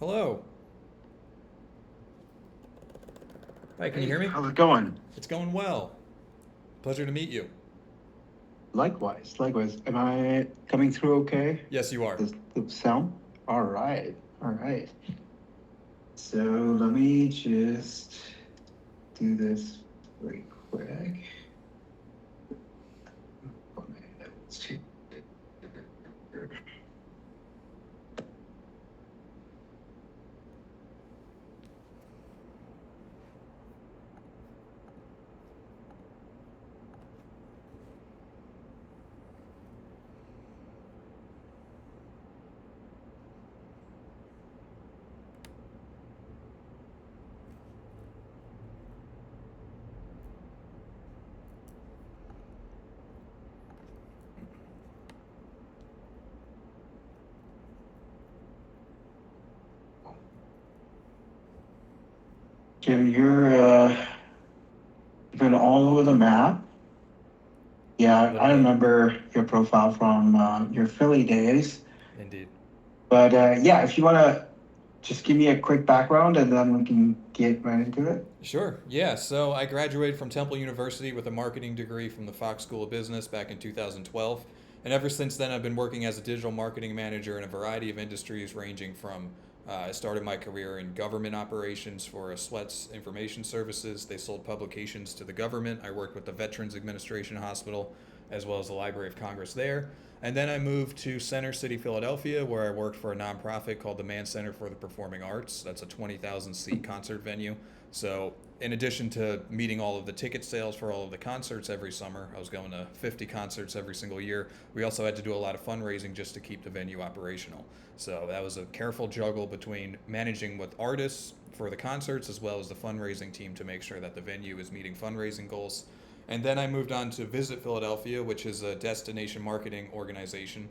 Hello. Hi, can you Hey, hear me? how's it going? It's going well. Pleasure to meet you. Likewise, likewise. Am I coming through okay? Yes, you are. The sound? All right, all right. So let me just do this really quick. Put my notes here. Jim, you're been all over the map. A Yeah, little I bit, remember your profile from your Philly days. indeed. But yeah, if you want to just give me a quick background and then we can get right into it. Sure. Yeah. So I graduated from Temple University with a marketing degree from the Fox School of Business back in 2012. And ever since then, I've been working as a digital marketing manager in a variety of industries, ranging from I started my career in government operations for Sweats Information Services. They sold publications to the government. I worked with the Veterans Administration Hospital as well as the Library of Congress there. And then I moved to Center City, Philadelphia, where I worked for a nonprofit called the Mann Center for the Performing Arts. That's a 20,000 seat concert venue. So, in addition to meeting all of the ticket sales for all of the concerts every summer, I was going to 50 concerts every single year. We also had to do a lot of fundraising just to keep the venue operational. So, that was a careful juggle between managing with artists for the concerts as well as the fundraising team to make sure that the venue is meeting fundraising goals. And then I moved on to Visit Philadelphia, which is a destination marketing organization.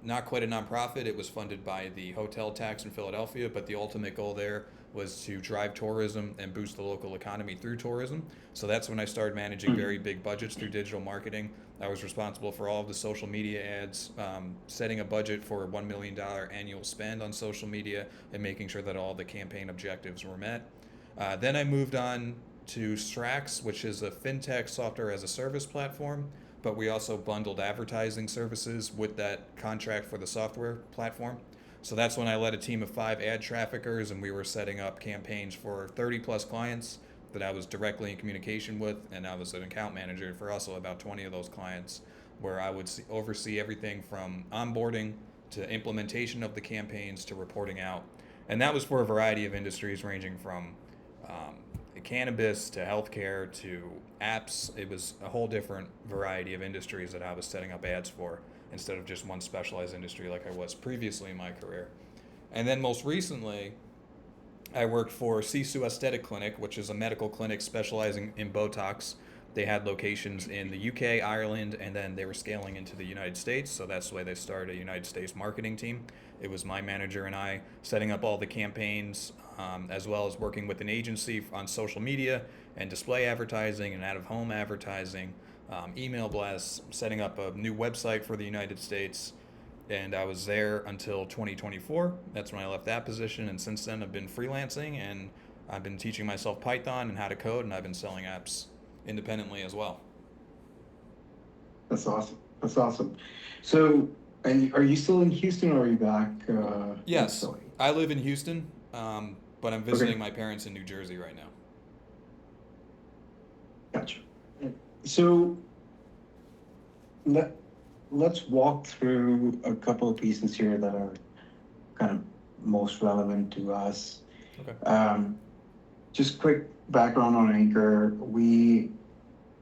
Not quite a nonprofit. It was funded by the hotel tax in Philadelphia, but the ultimate goal there was to drive tourism and boost the local economy through tourism. So that's when I started managing very Mhm. big budgets through digital marketing. I was responsible for all of the social media ads, setting a budget for a $1 million annual spend on social media, and making sure that all the campaign objectives were met. Then I moved on to Strax, which is a fintech software as a service platform, but we also bundled advertising services with that contract for the software platform. So that's when I led a team of 5 ad traffickers, and we were setting up campaigns for 30 plus clients that I was directly in communication with, and I was an account manager for also about 20 of those clients, where I would oversee everything from onboarding to implementation of the campaigns to reporting out. And that was for a variety of industries ranging from um, cannabis to healthcare to apps. It was a whole different variety of industries that I was setting up ads for instead of just one specialized industry like I was previously in my career. And then most recently, I worked for Sisu Aesthetic Clinic, which is a medical clinic specializing in Botox. They had locations in the UK, Ireland, and then they were scaling into the United States. So that's the way they started a United States marketing team. It was my manager and I setting up all the campaigns, as well as working with an agency on social media and display advertising and out of home advertising, email blasts, setting up a new website for the United States, and I was there until 2024. That's when I left that position, and since then I've been freelancing and I've been teaching myself Python and how to code, and I've been selling apps independently as well. That's awesome. That's awesome. So, and are you still in Houston or are you back in Yes, Philly? I live in Houston, but I'm Okay, visiting my parents in New Jersey right now. gotcha. So let let's walk through a couple of pieces here that are kind of most relevant to us. Okay. Um, just quick background on Anchor. We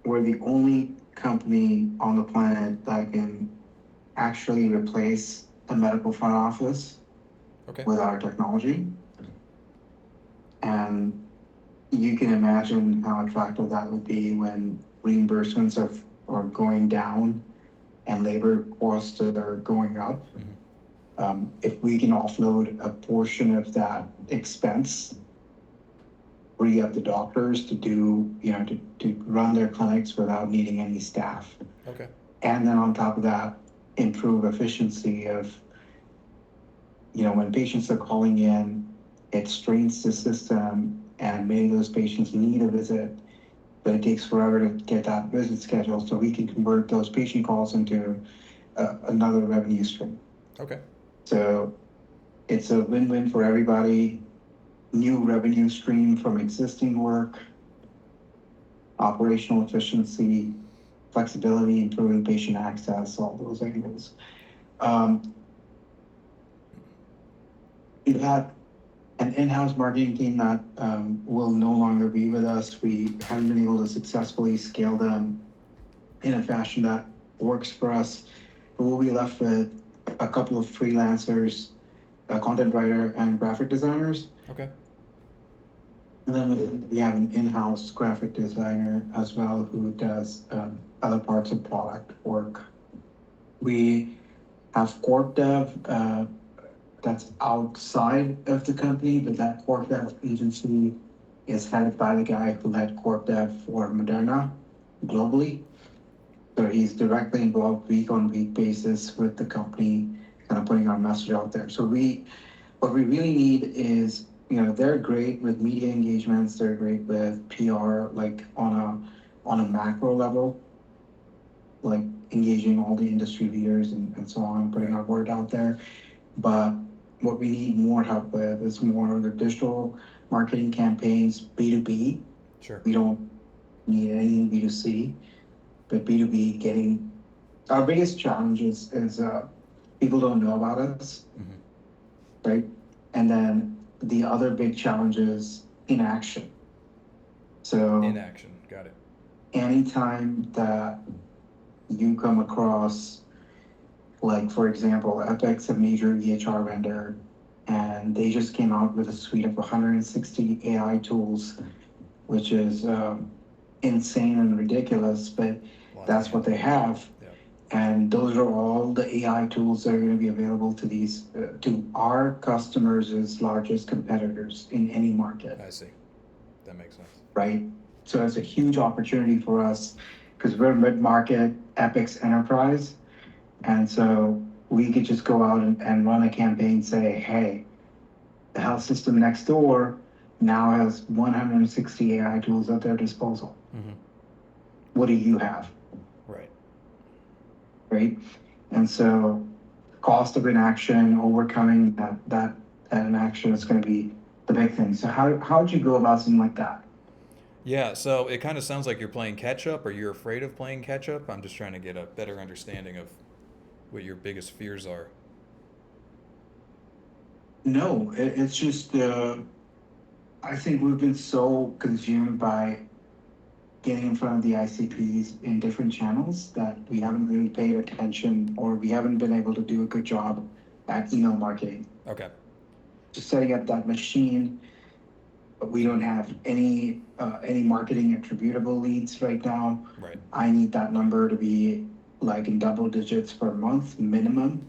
were the only company on the planet that can actually replace the medical front office Okay. with our technology. And you can imagine how attractive that would be when reimbursements are going down and labor costs are going up. Mm-hmm. If we can offload a portion of that expense, free up the doctors to do, to run their clinics without needing any staff. Okay. And then on top of that, improve efficiency of when patients are calling in, it strains the system, and many of those patients need a visit, but it takes forever to get that visit scheduled. So we can convert those patient calls into another revenue stream. Okay. So it's a win-win for everybody. New revenue stream from existing work, operational efficiency, flexibility, improving patient access, all those angles. We've had an in-house marketing team that will no longer be with us. We haven't been able to successfully scale them in a fashion that works for us. But we'll be left with a couple of freelancers, a content writer, and graphic designers. Okay. And then we have an in-house graphic designer as well who does other parts of product work. We have corp dev that's outside of the company, but that corp dev agency is headed by the guy who led corp dev for Moderna globally. So he's directly involved week on week basis with the company, kind of putting our message out there. So what we really need is, they're great with media engagements, they're great with PR, like on a macro level, like engaging all the industry leaders and so on, putting our word out there. But what we need more help with is more of the digital marketing campaigns, B2B. Sure. We don't need anything B2C, but B2B getting our biggest challenge is people don't know about us, right? And then the other big challenge is inaction. So Inaction. Got it. anytime that you come across, like for example, Epic's a major EHR vendor, and they just came out with a suite of 160 AI tools, which is insane and ridiculous, but that's what they have. Yeah. And those are all the AI tools that are going to be available to to our customers' largest competitors in any market. I see. That makes sense. Right? So it's a huge opportunity for us because we're mid-market, Epic's enterprise. And so we could just go out and run a campaign, say, hey, the health system next door now has 160 AI tools at their disposal. Mm-hmm. What do you have? Right. Right? And so cost of inaction, overcoming that inaction is going to be the big thing. So how would you go about something like that? Yeah, so it kind of sounds like you're playing catch up or you're afraid of playing catch up. I'm just trying to get a better understanding of what your biggest fears are. No, it's just I think we've been so consumed by getting in front of the ICPs in different channels that we haven't really paid attention, or we haven't been able to do a good job at email marketing. Okay. Just setting up that machine, but we don't have any marketing attributable leads right now. Right. I need that number to be like in double digits per month minimum,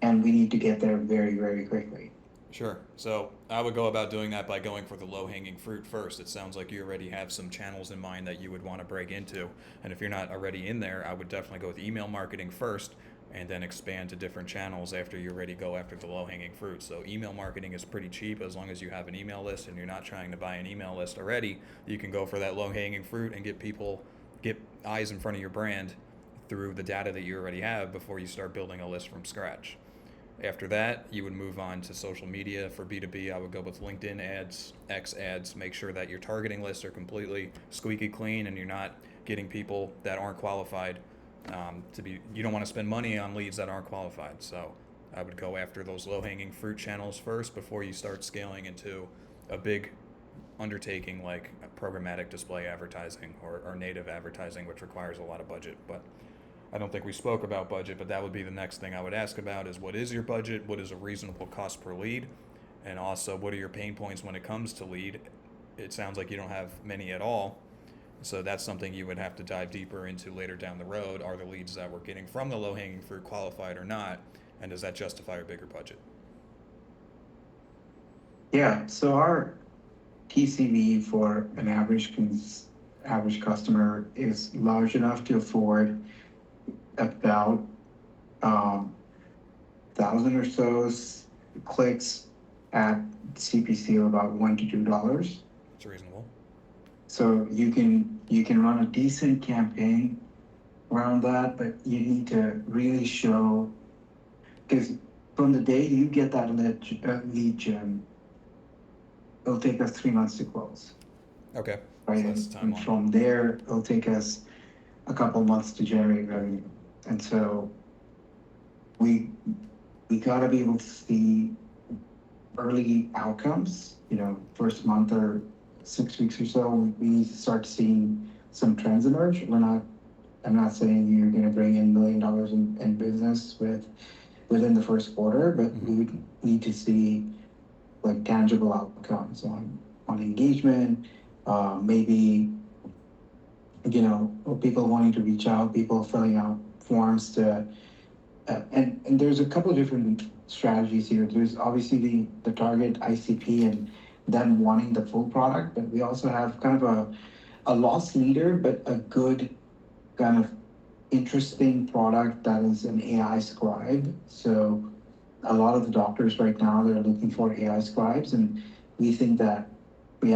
and we need to get there very, very quickly. Sure. So I would go about doing that by going for the low hanging fruit first. It sounds like you already have some channels in mind that you would want to break into. And if you're not already in there, I would definitely go with email marketing first and then expand to different channels after you're ready to go after the low hanging fruit. So email marketing is pretty cheap as long as you have an email list and you're not trying to buy an email list already. You can go for that low hanging fruit and get eyes in front of your brand through the data that you already have before you start building a list from scratch. After that, you would move on to social media. For B2B, I would go with LinkedIn ads, X ads. Make sure that your targeting lists are completely squeaky clean and you're not getting people that aren't qualified you don't want to spend money on leads that aren't qualified. So I would go after those low-hanging fruit channels first before you start scaling into a big undertaking like programmatic display advertising or native advertising, which requires a lot of budget. But I don't think we spoke about budget, but that would be the next thing I would ask about is what is your budget? What is a reasonable cost per lead? And also, what are your pain points when it comes to lead? It sounds like you don't have many at all. So that's something you would have to dive deeper into later down the road. Are the leads that we're getting from the low-hanging fruit qualified or not? And does that justify a bigger budget? Yeah, so our TCV for an average customer is large enough to afford about 1,000 or so clicks at CPC of about $1 to $2. It's reasonable. So you can run a decent campaign around that, but you need to really show, because from the day you get that lead gen, it'll take us 3 months to close, Okay. right? So that's the And timeline. from there, it'll take us a couple months to generate revenue. And so we gotta be able to see early outcomes, first month or 6 weeks or so. We need to start seeing some trends emerge. I'm not saying you're gonna bring in $1 million in business within the first quarter, but Mhm. we would need to see like tangible outcomes on engagement, maybe, people wanting to reach out, people filling out forms to, and there's a couple of different strategies here. There's obviously the target ICP and them wanting the full product, but we also have kind of a loss leader, but a good kind of interesting product that is an AI scribe. So a lot of the doctors right now, they're looking for AI scribes, and we think that we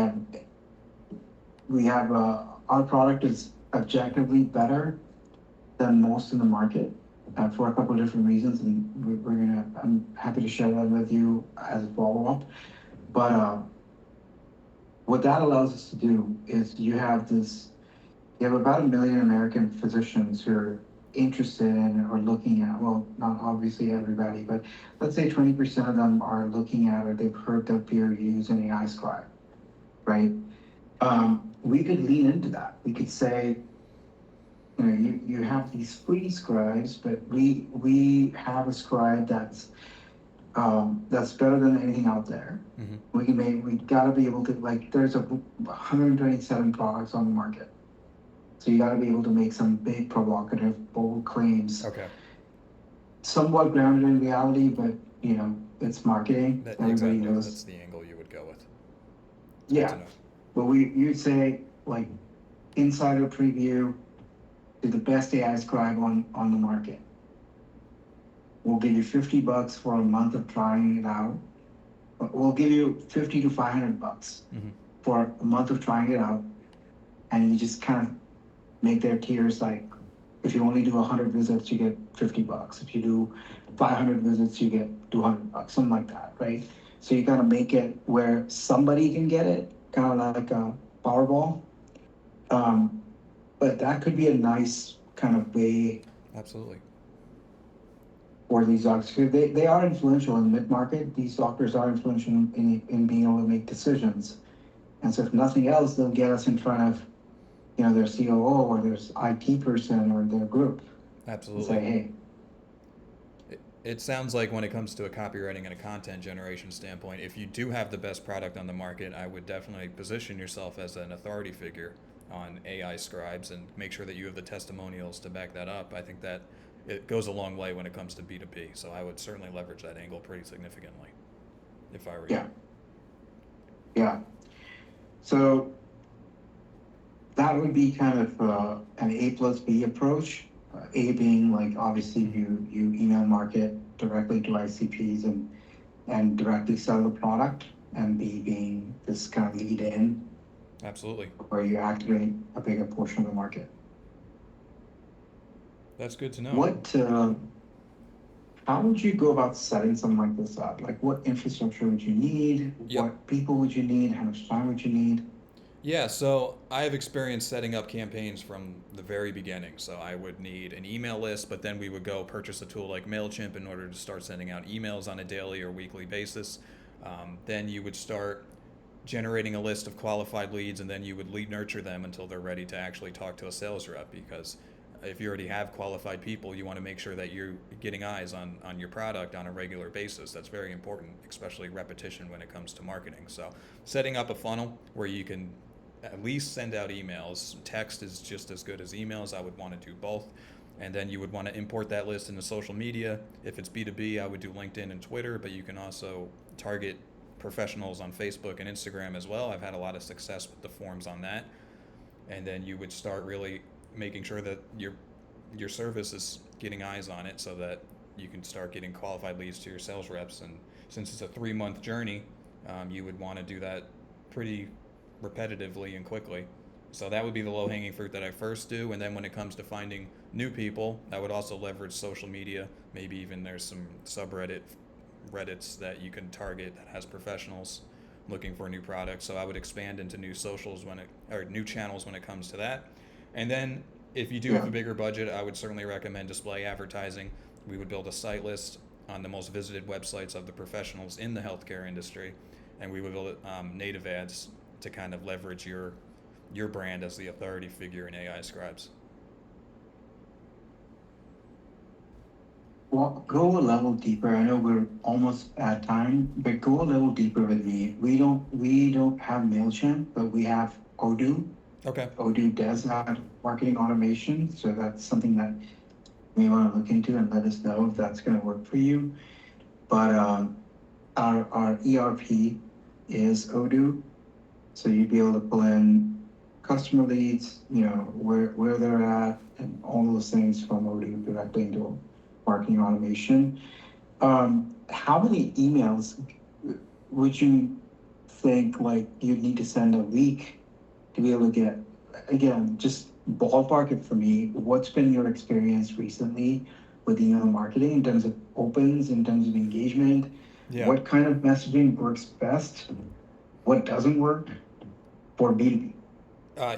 have our product is objectively better than most in the market, for a couple of different reasons, and I'm happy to share that with you as a follow up. But what that allows us to do is you have about 1 million American physicians who are interested in or looking at, well, not obviously everybody, but let's say 20% of them are looking at or they've heard their peer use an AI scribe, right? We could lean into that. We could say, you have these free scribes, but we have a scribe that's better than anything out there. Mhm. We gotta be able to, like, there's 127 products on the market. So you gotta be able to make some big, provocative, bold claims, Okay. somewhat grounded in reality, but it's marketing. That Everybody exactly. That's knows. the angle you would go with. It's good to Yeah, know. but you'd say like insider preview to the best AI scribe on the market. We'll give you $50 for a month of trying it out. We'll give you 50 to $500 Mhm. for a month of trying it out, and you just kind of make their tiers like, if you only do 100 visits, you get $50. If you do 500 visits, you get $200, something like that, right? So you kind of make it where somebody can get it, kind of like a Powerball. Um, but that could be a nice kind of way Absolutely. for these doctors. 'Cause they are influential in mid market. These doctors are influential in being able to make decisions. And so, if nothing else, they'll get us in front of their COO or their IT person or their group and say, Absolutely. hey, It sounds like when it comes to a copywriting and a content generation standpoint, if you do have the best product on the market, I would definitely position yourself as an authority figure on AI scribes and make sure that you have the testimonials to back that up. I think that it goes a long way when it comes to B2B. So I would certainly leverage that angle pretty significantly if I were you. yeah, yeah. So that would be kind of an A plus B approach. A being like obviously you email market directly to ICPs and directly sell the product, and B being this kind of lead in Absolutely. where you activate a bigger portion of the market. That's good to know. What how would you go about setting something like this up? Like what infrastructure would you need? Yep. What people would you need? How much time would you need? Yeah, so I have experience setting up campaigns from the very beginning. So I would need an email list, but then we would go purchase a tool like MailChimp in order to start sending out emails on a daily or weekly basis. Then you would start generating a list of qualified leads, and then you would lead nurture them until they're ready to actually talk to a sales rep. Because if you already have qualified people, you want to make sure that you're getting eyes on your product on a regular basis. That's very important, especially repetition when it comes to marketing. So setting up a funnel where you can at least send out emails. Text is just as good as emails. I would want to do both. And then you would want to import that list into social media. If it's B2B, I would do LinkedIn and Twitter, but you can also target professionals on Facebook and Instagram as well. I've had a lot of success with the forms on that. And then you would start really making sure that your service is getting eyes on it so that you can start getting qualified leads to your sales reps and since it's a 3 month journey, you would want to do that pretty repetitively and quickly. So that would be the low hanging fruit that I first do. And then when it comes to finding new people, I would also leverage social media. Maybe even there's some Reddits that you can target that has professionals looking for new products. So I would expand into new socials or new channels when it comes to that. And then if you do have Yeah. a bigger budget, I would certainly recommend display advertising. We would build a site list on the most visited websites of the professionals in the healthcare industry, and we would build native ads to kind of leverage your brand as the authority figure in AI scribes. Well, go a level deeper. I know we're almost at time, but go a level deeper with me. We don't have Mailchimp, but we have Odoo. Okay. Odoo does have marketing automation, so that's something that you may want to look into and let us know if that's going to work for you. But our ERP is Odoo, so you'd be able to pull in customer leads, where they're at, and all those things from Odoo directly into marketing automation. How many emails would you think like you'd need to send a week to be able to get, again, just ballpark it for me. What's been your experience recently with email marketing in terms of opens, in terms of engagement? Yeah. What kind of messaging works best? What doesn't work for B2B?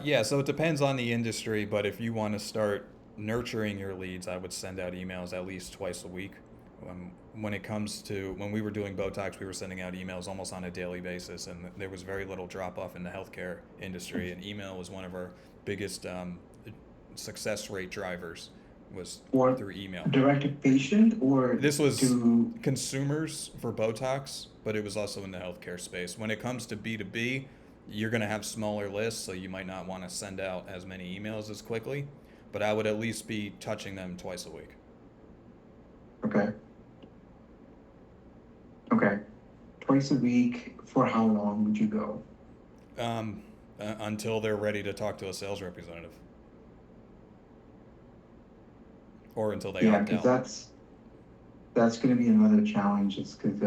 Yeah, so it depends on the industry, but if you want to start nurturing your leads, I would send out emails at least twice a week. When it comes to when we were doing Botox, we were sending out emails almost on a daily basis, and there was very little drop off in the healthcare industry. And email was one of our biggest success rate drivers was Or through email. direct to patient or This was to, consumers for Botox, but it was also in the healthcare space. When it comes to B2B, you're going to have smaller lists, so you might not want to send out as many emails as quickly, but I would at least be touching them twice a week. okay, okay. Twice a week, for how long would you go? Until they're ready to talk to a sales representative or until they Yeah, opt because out. that's going to be another challenge. Is because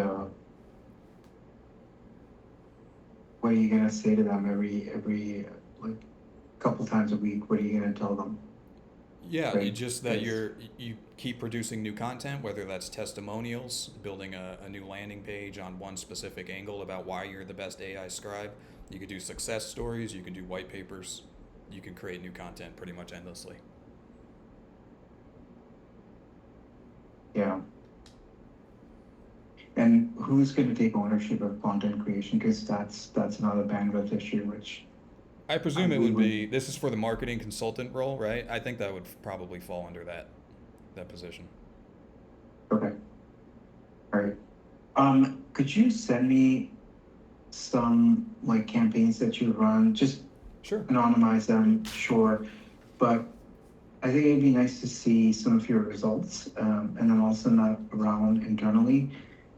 what are you going to say to them every like couple times a week? What are you going to tell them? Yeah, Right? just that you keep producing new content, whether that's testimonials, building a new landing page on one specific angle about why you're the best AI scribe. You could do success stories, you could do white papers, you could create new content pretty much endlessly. Yeah. And who's going to take ownership of content creation? Because that's another bandwidth issue, which I presume it we would would. be this is for the marketing consultant role, right? I think that would probably fall under that position. Okay. All right. Could you send me some like campaigns that you run? Just Sure. anonymize them, sure. But I think it'd be nice to see some of your results, and then also not around internally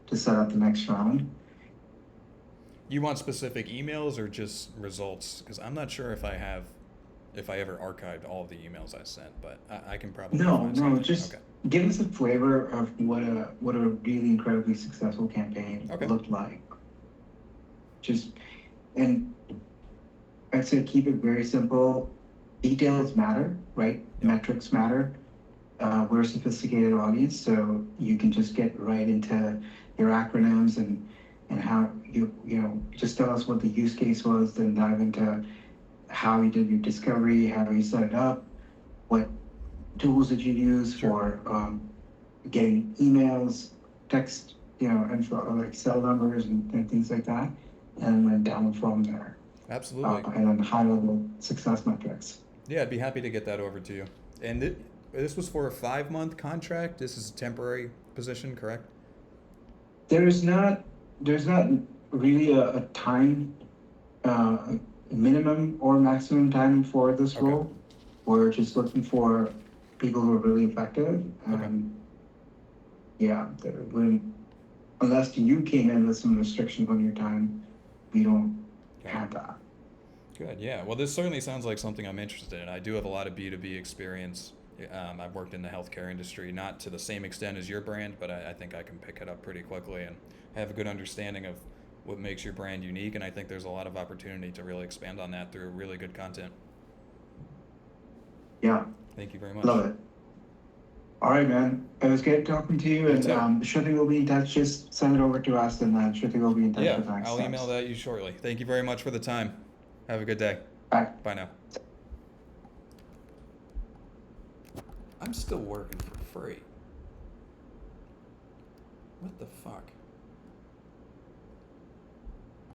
to set up the next round. You want specific emails or just results? Because I'm not sure if I ever archived all of the emails I sent, but I can probably No, find no, something. just Okay. give us a flavor of what a really incredibly successful campaign Okay. looked like. Just and I'd say keep it very simple. Details matter, right? Yep. Metrics matter. We're a sophisticated audience, so you can just get right into your acronyms and how you just tell us what the use case was, then dive into how you did your discovery, how you set it up, what tools did you use Sure. for getting emails, text, and for like cell numbers and things like that, and then down from there, Absolutely. and then high level success metrics. Yeah, I'd be happy to get that over to you. And this was for a 5 month contract. This is a temporary position, correct? There's not there's not really a time uh, minimum or maximum time for this Okay. role. We're just looking for people who are really effective, Okay. and yeah, unless you came in with some restrictions on your time, we don't Okay. have that. Good. Yeah. Well, this certainly sounds like something I'm interested in. I do have a lot of B2B experience I've worked in the healthcare industry, not to the same extent as your brand, but I think I can pick it up pretty quickly and have a good understanding of what makes your brand unique. And I think there's a lot of opportunity to really expand on that through really good content. Yeah, Thank you very much. love it. All right, man. It was great talking to you, You and too. Shruti will be in touch. Just send it over to us, and then Shruti will be in touch Yeah, with next I'll steps. email that you shortly. Thank you very much for the time. Have a good day. Bye. Bye now. I'm still working for free. What the fuck?